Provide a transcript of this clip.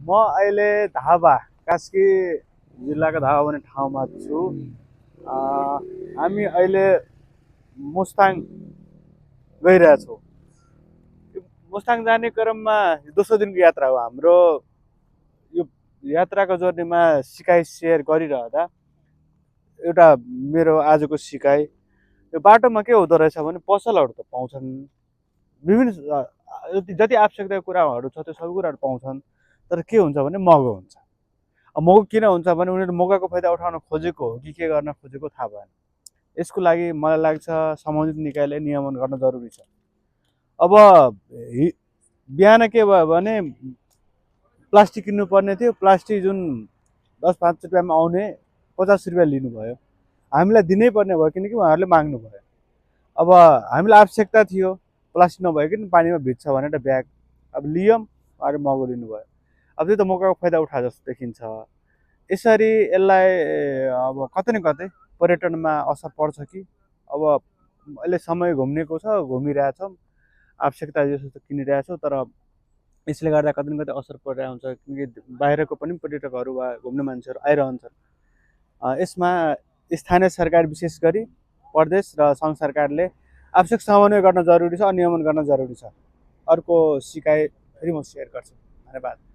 म अहिले धाबा कास्की जिल्लाको धाबा भन्ने ठाउँमा छु। हामी अहिले मुस्ताङ गइरहेछौँ। यो मुस्ताङ जाने क्रममा दोस्रो दिनको यात्रा हो हाम्रो। यो यात्राको जर्नीमा सिकाइ सेयर गरिरहँदा एउटा मेरो आजको सिकाइ, यो बाटोमा के हुँदो रहेछ भने पसलहरू त पाउँछन्, विभिन्न जति जति आवश्यकताको कुराहरू छ त्यो सबै कुराहरू पाउँछन्, तर के हुन्छ भने महँगो हुन्छ। अब मौका किन हुन्छ भने उनीहरू मौकाको फाइदा उठाउन खोजेको हो कि के गर्न खोजेको थाहा भएन। यसको लागि मलाई लाग्छ सम्बन्धित निकायले नियमन गर्न जरुरी छ। अब बिहान के भयो भने प्लास्टिक किन्नुपर्ने थियो, प्लास्टिक जुन 10-5 रुपियाँमा आउने 50 रुपियाँ लिनुभयो। हामीलाई दिनै पर्ने भयो किनकि उहाँहरूले माग्नु भयो। अब हामीलाई आवश्यकता थियो प्लास्टिक नभइकन पानीमा भिज्छ भनेर ब्याग, अब लियौँ, उहाँहरूले महँगो लिनुभयो। अब त्यो त मौकाको फाइदा उठाए जस्तो देखिन्छ। यसरी यसलाई अब कतै न कतै पर्यटनमा असर पर्छ कि अब अहिले समय घुम्नेको छ, घुमिरहेछौँ, आवश्यकता जस्तो किनिरहेछौँ, तर यसले गर्दा कतै न कतै असर परिरहेको हुन्छ किनकि बाहिरको पनि पर्यटकहरू वा घुम्ने मान्छेहरू आइरहन्छन्। यसमा स्थानीय सरकार विशेष गरी प्रदेश र सङ्घ सरकारले आवश्यक समन्वय गर्न जरुरी छ, नियमन गर्न जरुरी छ। अर्को सिकाइ फेरि म सेयर गर्छु। धन्यवाद।